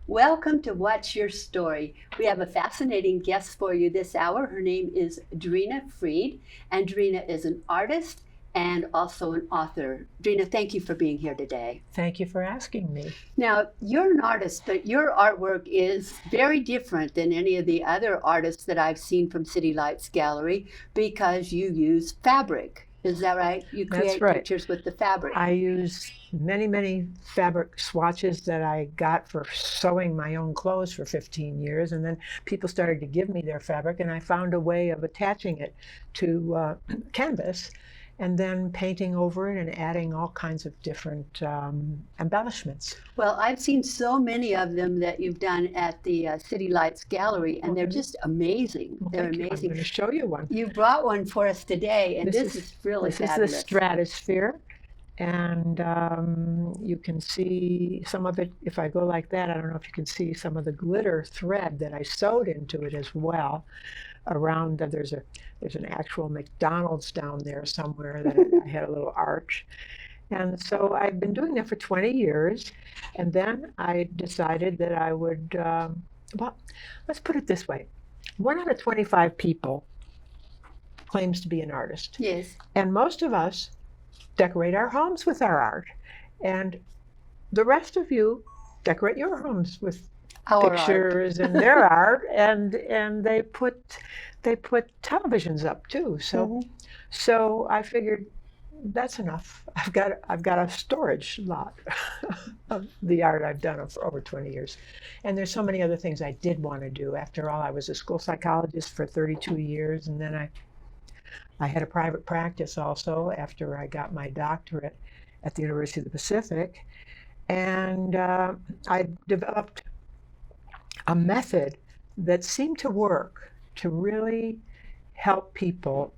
Welcome to What's Your Story? We have a fascinating guest for you this hour. Her name is Drina Freed, and Drina is an artist and also an author. Drina, thank you for being here today. Thank you for asking me. Now, you're an artist, but your artwork is very different than any of the other artists that I've seen from City Lights Gallery because you use fabric. Is that right? You create That's right. pictures with the fabric. I use many fabric swatches that I got for sewing my own clothes for 15 years. And then people started to give me their fabric, and I found a way of attaching it to canvas and then painting over it and adding all kinds of different embellishments. Well, I've seen so many of them that you've done at the City Lights Gallery, and they're just amazing. Well, they're thank you. amazing. I'm going to show you one. You brought one for us today, and this is really fabulous. This is the stratosphere, and you can see some of it. If I go like that, I don't know if you can see some of the glitter thread that I sewed into it as well. Around there's an actual McDonald's down there somewhere that I had a little arch. And so I've been doing that for 20 years. And then I decided that I would, well, let's put it this way. 1 out of 25 people claims to be an artist. Yes. And most of us decorate our homes with our art. And the rest of you decorate your homes with Our pictures and their art, and they put televisions up too. So I figured that's enough. I've got a storage lot of the art I've done for over 20 years, and there's so many other things I did want to do. After all, I was a school psychologist for 32 years, and then I had a private practice also after I got my doctorate at the University of the Pacific, and I developed a method that seemed to work to really help people,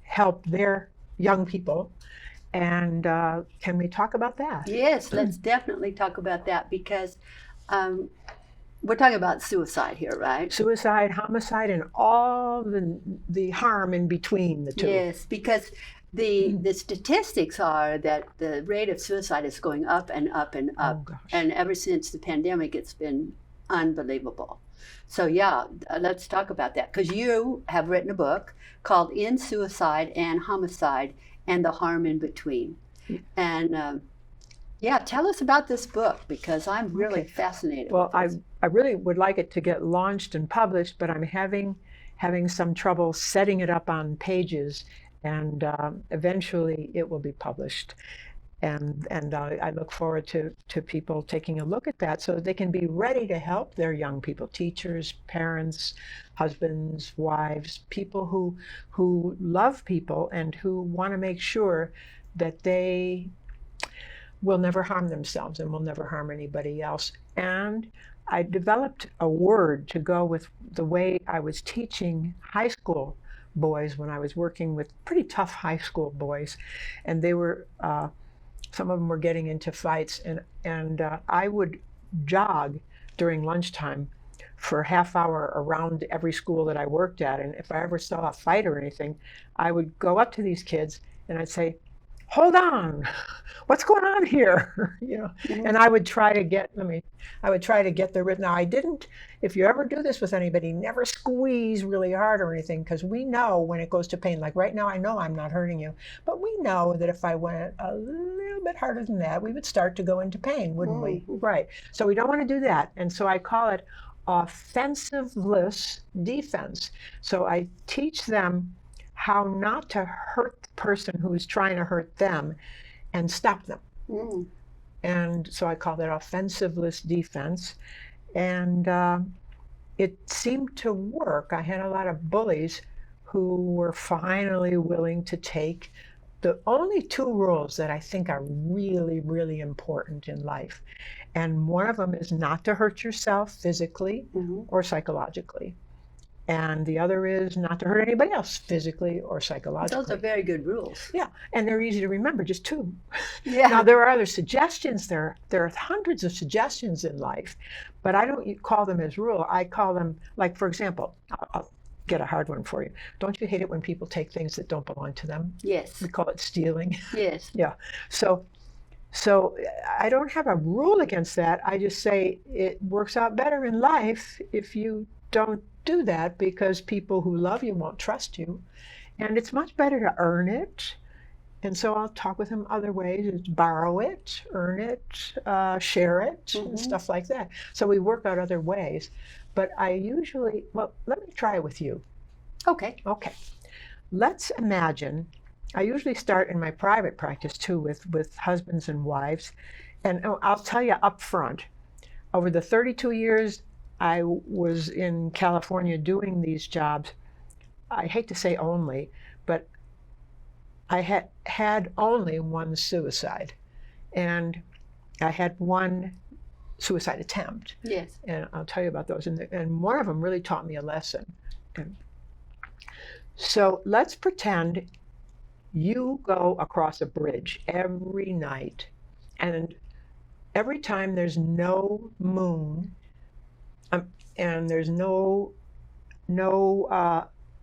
help their young people. And can we talk about that? Yes, let's definitely talk about that because we're talking about suicide here, right? Suicide, homicide, and all the harm in between the two. Yes, because the statistics are that the rate of suicide is going up and up and up. Oh, gosh. And ever since the pandemic, it's been unbelievable. So yeah, let's talk about that because you have written a book called In Suicide and Homicide and the Harm in Between. And yeah, tell us about this book because I'm really fascinated. Well, with this. I really would like it to get launched and published, but I'm having some trouble setting it up on pages, and eventually it will be published. And I look forward to people taking a look at that so that they can be ready to help their young people, teachers, parents, husbands, wives, people who love people and who want to make sure that they will never harm themselves and will never harm anybody else. And I developed a word to go with the way I was teaching high school boys when I was working with pretty tough high school boys, and they were some of them were getting into fights, and I would jog during lunchtime for a half hour around every school that I worked at, and if I ever saw a fight or anything, I would go up to these kids and I'd say, "Hold on, what's going on here?" And I would try to get the rhythm. Now I didn't. If you ever do this with anybody, never squeeze really hard or anything, because we know when it goes to pain. Like right now, I know I'm not hurting you, but we know that if I went a little bit harder than that, we would start to go into pain, wouldn't we? Right. So we don't want to do that, and so I call it offensiveless defense. So I teach them how not to hurt the person who is trying to hurt them and stop them. And so I call that offensiveless defense. And it seemed to work. I had a lot of bullies who were finally willing to take the only 2 rules that I think are really, really important in life. And one of them is not to hurt yourself physically or psychologically. And the other is not to hurt anybody else physically or psychologically. Those are very good rules. Yeah, and they're easy to remember, just 2. Yeah. Now, there are other suggestions. There are hundreds of suggestions in life, but I don't call them as rule. I call them, like, for example, get a hard one for you. Don't you hate it when people take things that don't belong to them? Yes. We call it stealing. Yes. Yeah. So I don't have a rule against that. I just say it works out better in life if you don't do that, because people who love you won't trust you. And it's much better to earn it. And so I'll talk with him other ways: is borrow it, earn it, share it, and stuff like that. So we work out other ways. But I usually, well, let me try it with you. Okay. Okay. Let's imagine, I usually start in my private practice too with husbands and wives. And I'll tell you up front, over the 32 years I was in California doing these jobs, I hate to say only, but I had only one suicide. And I had one suicide attempt. Yes. And I'll tell you about those. And one of them really taught me a lesson. And so let's pretend you go across a bridge every night, and every time there's no moon, and there's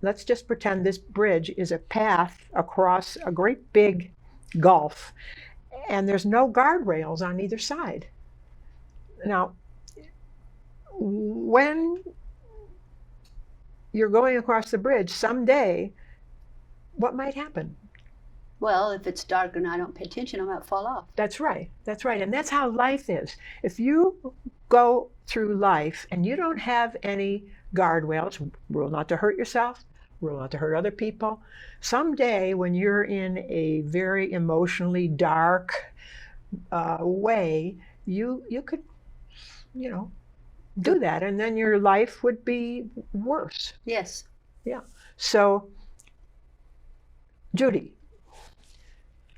let's just pretend this bridge is a path across a great big gulf, and there's no guardrails on either side. Now, when you're going across the bridge someday, what might happen? Well, if it's dark and I don't pay attention, I might fall off. That's right. That's right. And that's how life is. If you go through life and you don't have any guardrails, rule not to hurt yourself, rule not to hurt other people, someday when you're in a very emotionally dark way, you could, do that, and then your life would be worse. Yes. Yeah. So, Judi,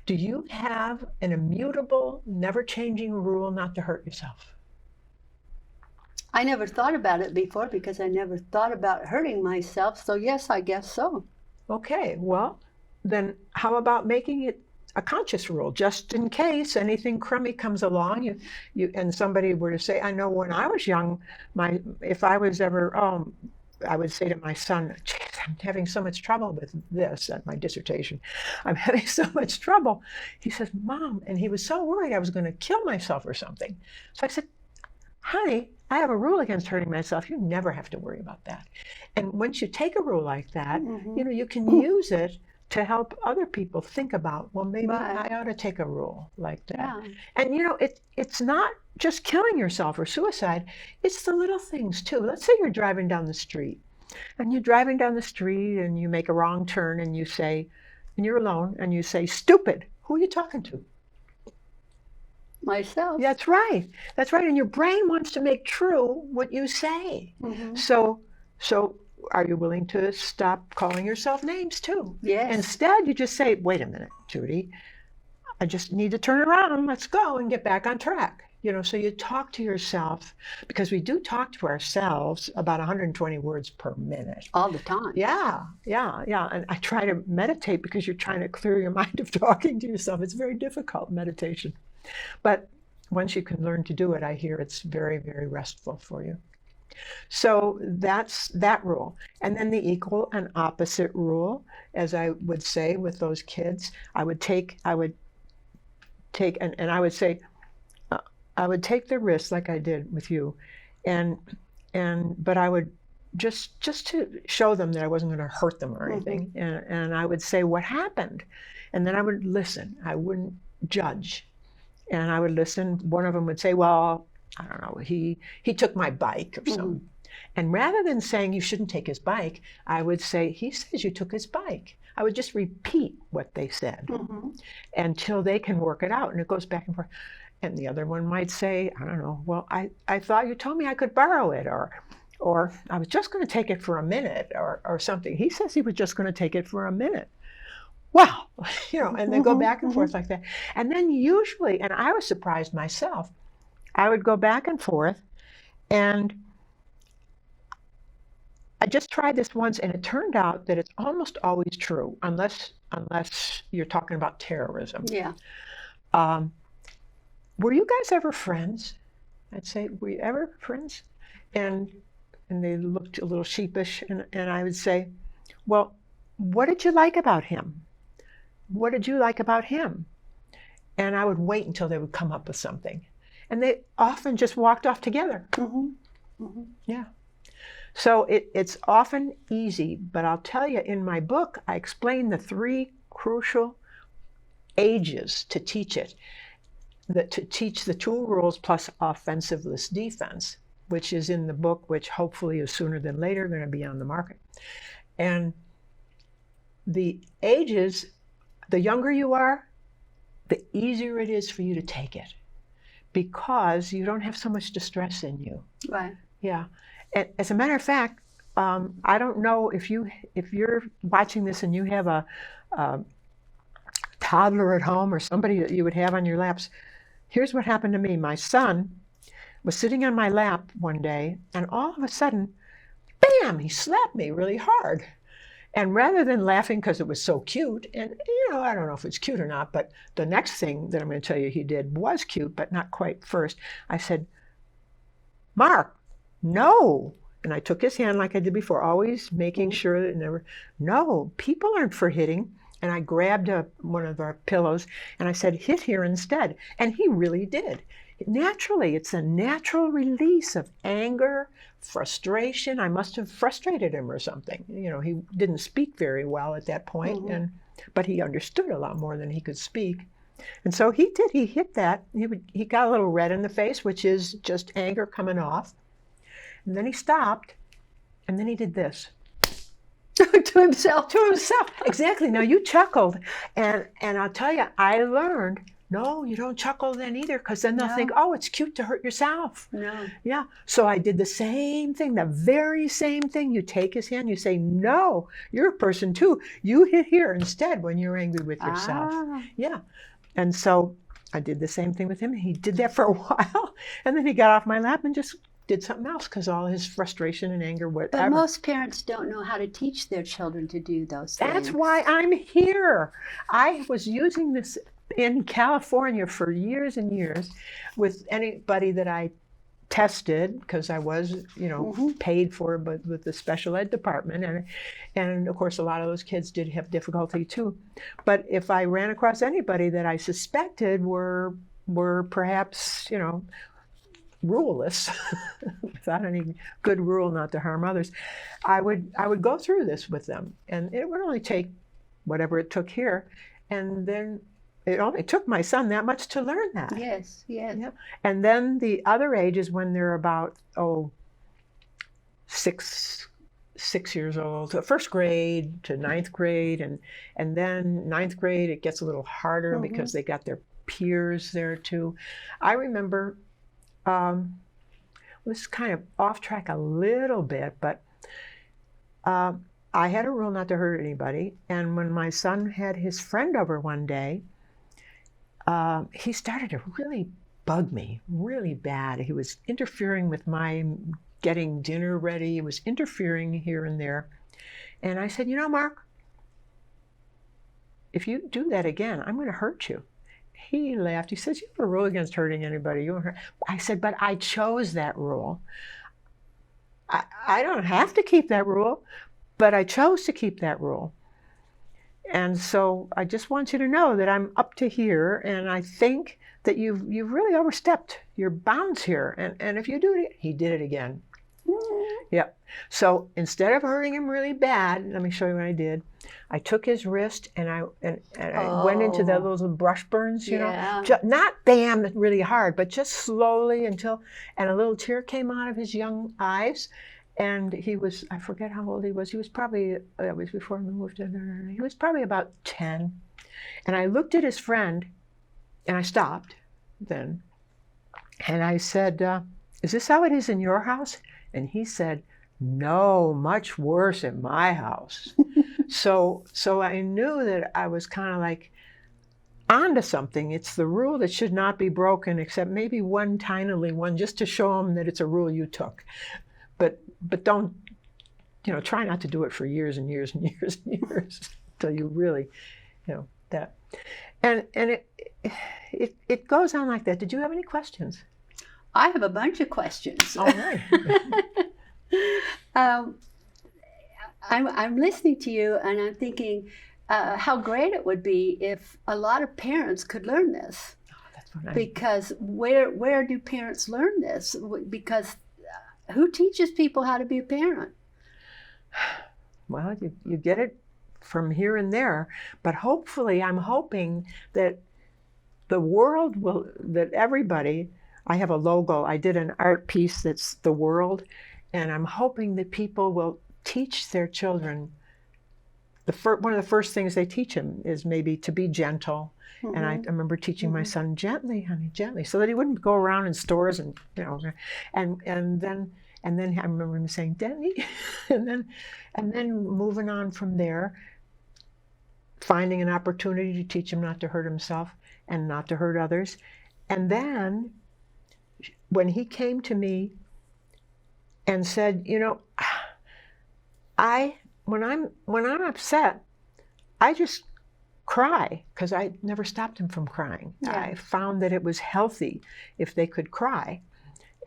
do you have an immutable, never-changing rule not to hurt yourself? I never thought about it before because I never thought about hurting myself. So yes, I guess so. Okay, well, then how about making it a conscious rule, just in case anything crummy comes along, you and somebody were to say, I know when I was young, if I was ever, I would say to my son, geez, I'm having so much trouble with this at my dissertation. I'm having so much trouble. He says, Mom, and he was so worried I was going to kill myself or something. So I said, honey, I have a rule against hurting myself. You never have to worry about that. And once you take a rule like that, you can use it to help other people think about, well, maybe I ought to take a rule like that. Yeah. And it's not just killing yourself or suicide, it's the little things too. Let's say you're driving down the street, and you're driving down the street and you make a wrong turn and you say, and you're alone, and you say, stupid. Who are you talking to? Myself. That's right. That's right. And your brain wants to make true what you say. So are you willing to stop calling yourself names too? Yes. Instead, you just say, wait a minute, Judi, I just need to turn around. Let's go and get back on track. So you talk to yourself, because we do talk to ourselves about 120 words per minute. All the time. Yeah. And I try to meditate because you're trying to clear your mind of talking to yourself. It's very difficult, meditation. But once you can learn to do it, I hear it's very, very restful for you. So that's that rule. And then the equal and opposite rule, as I would say with those kids, I would take and I would say, I would take the risk like I did with you, but I would just to show them that I wasn't going to hurt them or anything, and I would say what happened, and then I would listen. I wouldn't judge, and I would listen. One of them would say, well, I don't know, he took my bike or something. And rather than saying you shouldn't take his bike, I would say, he says you took his bike. I would just repeat what they said until they can work it out. And it goes back and forth. And the other one might say, I don't know, well, I thought you told me I could borrow it, or I was just going to take it for a minute or something. He says he was just going to take it for a minute. Wow, and they go back and forth like that. And then usually, and I was surprised myself, I would go back and forth, and I just tried this once, and it turned out that it's almost always true, unless you're talking about terrorism. Yeah. Were you guys ever friends? I'd say, were you ever friends? And and they looked a little sheepish, and I would say, well, what did you like about him? What did you like about him? And I would wait until they would come up with something. And they often just walked off together. Yeah. So it's often easy, but I'll tell you, in my book, I explain the 3 crucial ages to teach it, to teach the 2 rules plus offensiveless defense, which is in the book, which hopefully is sooner than later going to be on the market. And the ages, the younger you are, the easier it is for you to take it, because you don't have so much distress in you. Right. Yeah. And as a matter of fact, I don't know if you're watching this and you have a toddler at home or somebody that you would have on your laps. Here's what happened to me. My son was sitting on my lap one day, and all of a sudden, bam, he slapped me really hard. And rather than laughing because it was so cute, and I don't know if it's cute or not, but the next thing that I'm going to tell you he did was cute, but not quite first. I said, Mark, no. And I took his hand like I did before, always making sure that never, no, people aren't for hitting. And I grabbed one of our pillows and I said, hit here instead. And he really did. Naturally, it's a natural release of anger, frustration. I must have frustrated him or something. He didn't speak very well at that point, but he understood a lot more than he could speak. And so he did. He hit that. He got a little red in the face, which is just anger coming off. And then he stopped, and then he did this. To himself. To himself. Exactly. Now, you chuckled. And I'll tell you, I learned, no, you don't chuckle then either, because then they'll think, oh, it's cute to hurt yourself. No. Yeah. So I did the same thing, the very same thing. You take his hand, you say, no, you're a person too. You hit here instead when you're angry with yourself. Yeah. And so I did the same thing with him. He did that for a while. And then he got off my lap and just did something else because all his frustration and anger, whatever. But most parents don't know how to teach their children to do those things. That's why I'm here. I was using this in California for years and years with anybody that I tested, because I was, paid for, but with the special ed department. And of course, a lot of those kids did have difficulty too. But if I ran across anybody that I suspected were perhaps, ruleless, without any good rule not to harm others, I would go through this with them, and it would only take whatever it took here, and then it only took my son that much to learn that. Yes. Yeah. And then the other age is when they're about 6 years old, to first grade to ninth grade, and then ninth grade it gets a little harder because they got their peers there too. I remember. This is kind of off track a little bit, but I had a rule not to hurt anybody. And when my son had his friend over one day, he started to really bug me really bad. He was interfering with my getting dinner ready. He was interfering here and there. And I said, Mark, if you do that again, I'm going to hurt you. He laughed. He says, you have a rule against hurting anybody. You won't hurt. I said, but I chose that rule. I don't have to keep that rule, but I chose to keep that rule. And so I just want you to know that I'm up to here, and I think that you've really overstepped your bounds here. And if you do it, he did it again. Yep. So instead of hurting him really bad, let me show you what I did. I took his wrist and I went into those little brush burns, not bam really hard, but just slowly and a little tear came out of his young eyes. And he was, I forget how old he was. He was probably, that was before we moved in. He was probably about 10. And I looked at his friend and I stopped then. And I said, is this how it is in your house? And he said, no, much worse at my house. So I knew that I was kind of like onto something. It's the rule that should not be broken, except maybe one tinily one, just to show him that it's a rule you took. But don't, try not to do it for years and years and years and years until you really, that. And it goes on like that. Did you have any questions? I have a bunch of questions. All right. Um, I'm listening to you and I'm thinking how great it would be if a lot of parents could learn this. That's what Because where do parents learn this? Because who teaches people how to be a parent? Well, you get it from here and there, but hopefully I'm hoping that the world will, that everybody, I have a logo, I did an art piece that's the world, and I'm hoping that people will teach their children, one of the first things they teach them is maybe to be gentle. Mm-hmm. And I remember teaching my son, gently, honey, gently, so that he wouldn't go around in stores and, and then I remember him saying, Daddy, and then moving on from there, finding an opportunity to teach him not to hurt himself and not to hurt others. And then when he came to me and said, when I'm upset, I just cry, because I never stopped him from crying. Yeah. I found that it was healthy if they could cry.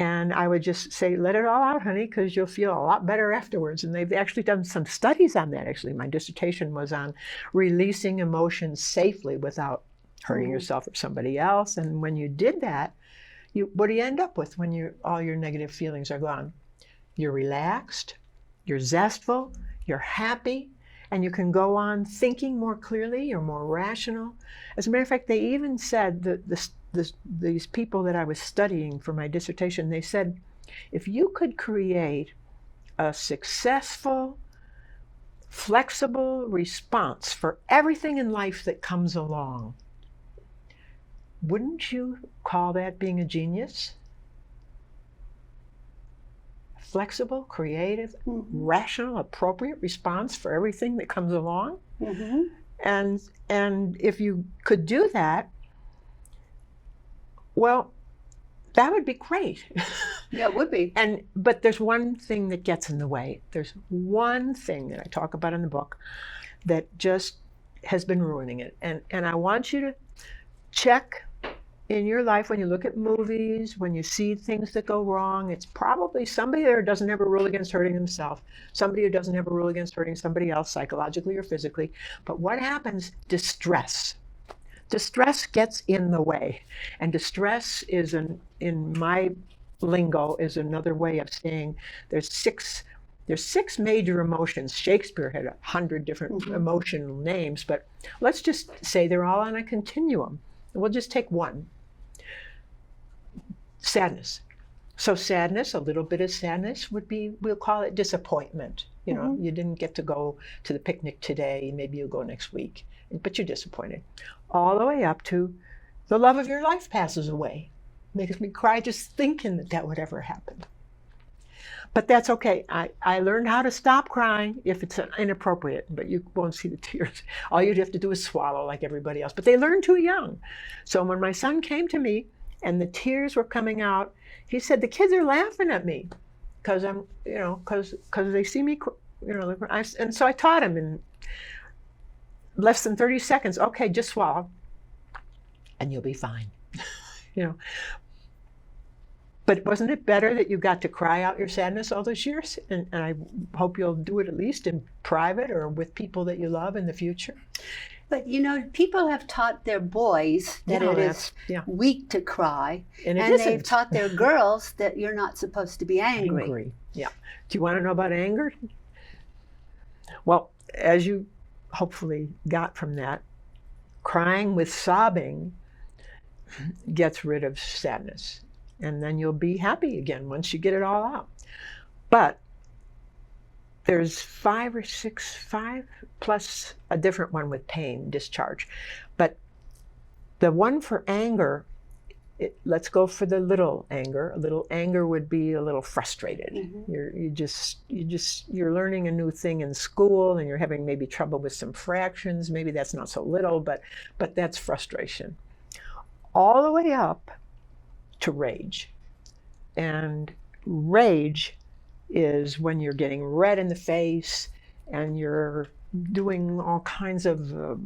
And I would just say, let it all out, honey, because you'll feel a lot better afterwards. And they've actually done some studies on that, actually. My dissertation was on releasing emotions safely without hurting yourself or somebody else. And when you did that, what do you end up with when all your negative feelings are gone? You're relaxed, you're zestful, you're happy, and you can go on thinking more clearly, you're more rational. As a matter of fact, they even said that these people that I was studying for my dissertation, they said, if you could create a successful, flexible response for everything in life that comes along, wouldn't you call that being a genius? Flexible, creative, rational, appropriate response for everything that comes along. Mm-hmm. And if you could do that, well, that would be great. Yeah, it would be. But there's one thing that gets in the way. There's one thing that I talk about in the book that just has been ruining it. And I want you to check in your life when you look at movies, when you see things that go wrong. It's probably somebody there who doesn't have a rule against hurting himself, somebody who doesn't have a rule against hurting somebody else psychologically or physically. But what happens? Distress. Distress gets in the way. And distress is, in my lingo, is another way of saying there's six major emotions. Shakespeare had 100 different emotional names, but let's just say they're all on a continuum. We'll just take one. Sadness. So sadness, a little bit of sadness would be, we'll call it disappointment. You didn't get to go to the picnic today, maybe you'll go next week, but you're disappointed. All the way up to the love of your life passes away. Makes me cry just thinking that would ever happen. But that's okay. I learned how to stop crying if it's inappropriate, but you won't see the tears. All you'd have to do is swallow like everybody else. But they learn too young. So when my son came to me and the tears were coming out, he said, the kids are laughing at me because I'm, because they see me, and so I taught him in less than 30 seconds, okay, just swallow and you'll be fine, But wasn't it better that you got to cry out your sadness all those years? And I hope you'll do it at least in private or with people that you love in the future. But people have taught their boys that it is weak to cry, and they've taught their girls that you're not supposed to be angry. Yeah. Do you want to know about anger? Well, as you hopefully got from that, crying with sobbing gets rid of sadness. And then you'll be happy again once you get it all out. But there's 5 plus a different one with pain, discharge. But the one for anger, let's go for the little anger. A little anger would be a little frustrated. You're learning a new thing in school and you're having maybe trouble with some fractions. Maybe that's not so little, but that's frustration. All the way up to rage. And rage is when you're getting red in the face and you're doing all kinds of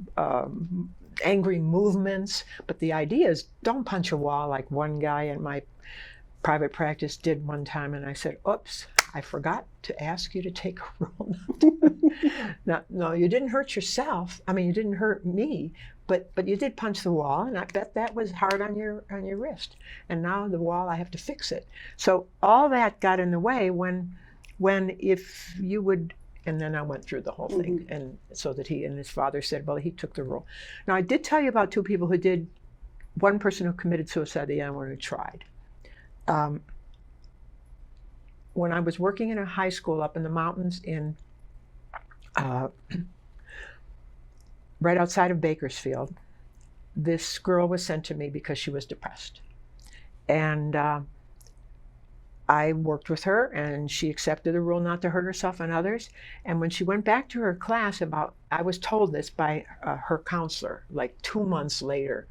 angry movements. But the idea is don't punch a wall like one guy in my private practice did one time. And I said, oops, I forgot to ask you to take a rule. No, you didn't hurt yourself. I mean, you didn't hurt me, but you did punch the wall, and I bet that was hard on your wrist. And now the wall, I have to fix it. So all that got in the way when if you would, and then I went through the whole thing, and so that he and his father said, well, he took the rule. Now, I did tell you about two people who did, one person who committed suicide, the other one who tried. When I was working in a high school up in the mountains in right outside of Bakersfield, this girl was sent to me because she was depressed. And I worked with her, and she accepted the rule not to hurt herself and others. And when she went back to her class I was told this by her counselor, like 2 months later.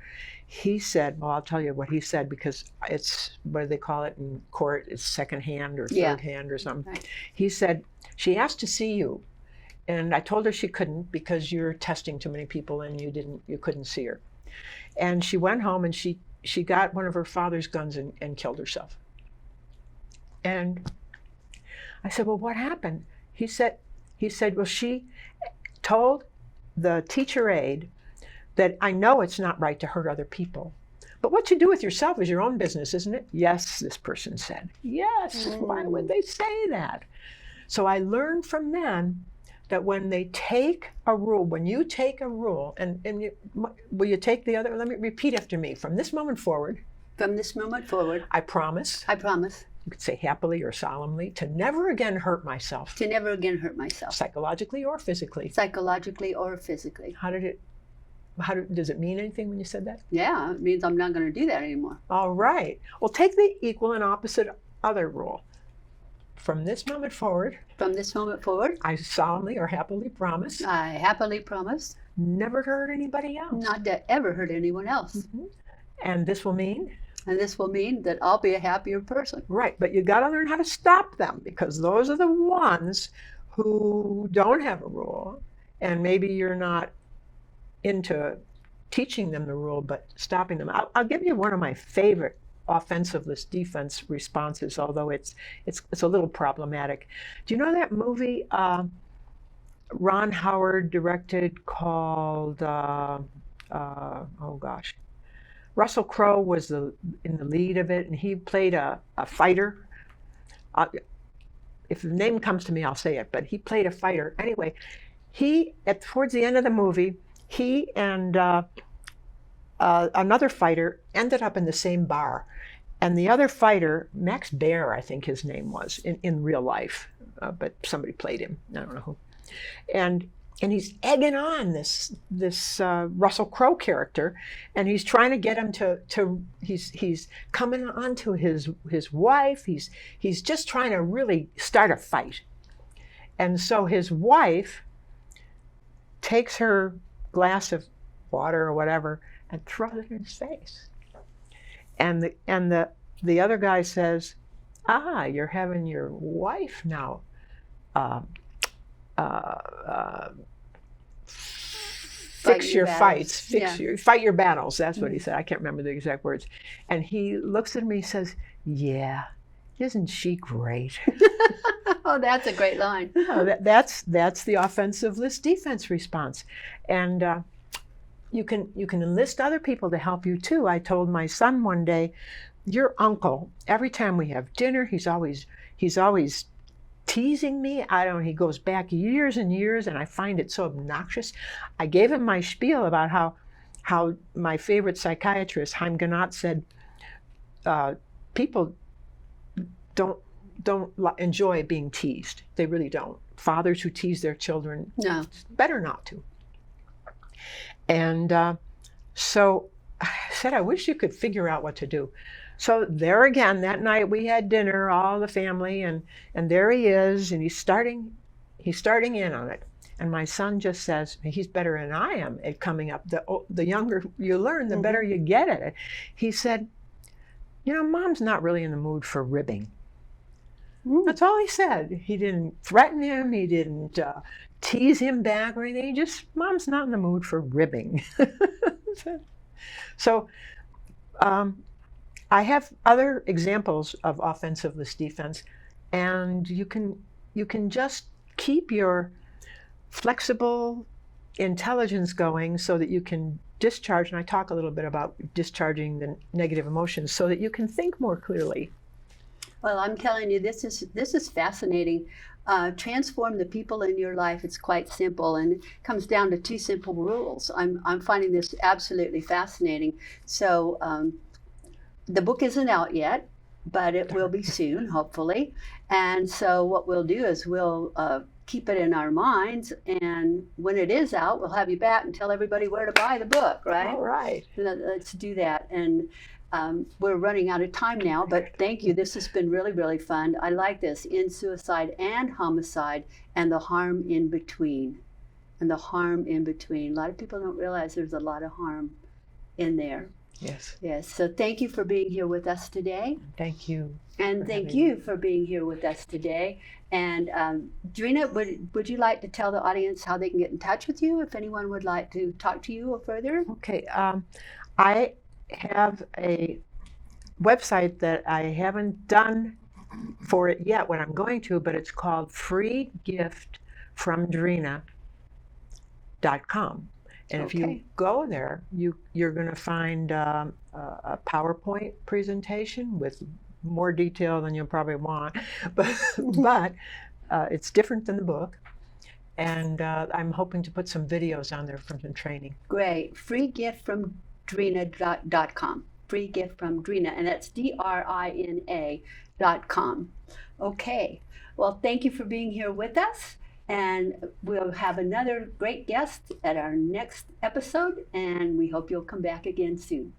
He said, well, I'll tell you what he said, because it's, what do they call it in court? It's second hand or third hand or something. Right. He said, she asked to see you. And I told her she couldn't because you're testing too many people and you couldn't see her. And she went home and she got one of her father's guns and killed herself. And I said, well, what happened? He said, well, she told the teacher aide that I know it's not right to hurt other people, but what you do with yourself is your own business, isn't it? Yes, this person said. Yes, why would they say that? So I learned from them that when they take a rule, when you take a rule, will you take the other? Let me repeat after me. From this moment forward. From this moment forward. I promise. I promise. You could say happily or solemnly, to never again hurt myself. To never again hurt myself. Psychologically or physically. Psychologically or physically. Does it mean anything when you said that? Yeah, it means I'm not going to do that anymore. All right. Well, take the equal and opposite other rule. From this moment forward. From this moment forward. I solemnly or happily promise. I happily promise. Never to hurt anybody else. Not to ever hurt anyone else. Mm-hmm. And this will mean? And this will mean that I'll be a happier person. Right, but you got to learn how to stop them, because those are the ones who don't have a rule, and maybe you're not into teaching them the rule, but stopping them. I'll give you one of my favorite offensiveless defense responses, although it's a little problematic. Do you know that movie Ron Howard directed called, Russell Crowe was in the lead of it, and he played a fighter. If the name comes to me, I'll say it, but he played a fighter. Anyway, towards the end of the movie, he and another fighter ended up in the same bar. And the other fighter, Max Baer, I think his name was, in real life, but somebody played him, I don't know who. And he's egging on this Russell Crowe character, and he's trying to get him he's coming on to his wife. He's just trying to really start a fight. And so his wife takes her glass of water or whatever and throws it in his face. And the other guy says, you're having your wife now fix your fights, fight your battles. That's what he said. I can't remember the exact words. And he looks at me and says, yeah, isn't she great? Oh, that's a great line. That's the offensiveless defense response. And you can enlist other people to help you too. I told my son one day, your uncle, every time we have dinner, he's always teasing me. He goes back years and years, and I find it so obnoxious. I gave him my spiel about how my favorite psychiatrist, Haim Ginott, said people don't enjoy being teased. They really don't. Fathers who tease their children, no, it's better not to. And so I said, I wish you could figure out what to do. So there again, that night we had dinner, all the family, and there he is, and he's starting in on it. And my son just says, he's better than I am at coming up. The younger you learn, the better you get at it. He said, Mom's not really in the mood for ribbing. That's all he said. He didn't threaten him. He didn't tease him back or anything. Mom's not in the mood for ribbing. So I have other examples of offensiveless defense, and you can just keep your flexible intelligence going so that you can discharge, and I talk a little bit about discharging the negative emotions so that you can think more clearly. Well, I'm telling you, this is fascinating. Transform the people in your life. It's quite simple, and it comes down to two simple rules. I'm finding this absolutely fascinating. So the book isn't out yet, but it will be soon, hopefully. And so what we'll do is we'll keep it in our minds, and when it is out, we'll have you back and tell everybody where to buy the book, right? All right. Let's do that. And we're running out of time now, but thank you. This has been really, really fun. I like this, in suicide and homicide, and the harm in between. And the harm in between. A lot of people don't realize there's a lot of harm in there. Yes. Yes. So thank you for being here with us today. Thank you. And thank you for being here with us today. And Drina, would you like to tell the audience how they can get in touch with you if anyone would like to talk to you further? Okay. I have a website that I haven't done for it yet, what I'm going to, but it's called freegiftfromdrina.com. And if you go there, you're going to find a PowerPoint presentation with more detail than you'll probably want, but it's different than the book. And I'm hoping to put some videos on there from some training. Great. freegiftfromdrina.com. Free gift from Drina, and that's DRINA.com. Okay. Well, thank you for being here with us. And we'll have another great guest at our next episode, and we hope you'll come back again soon.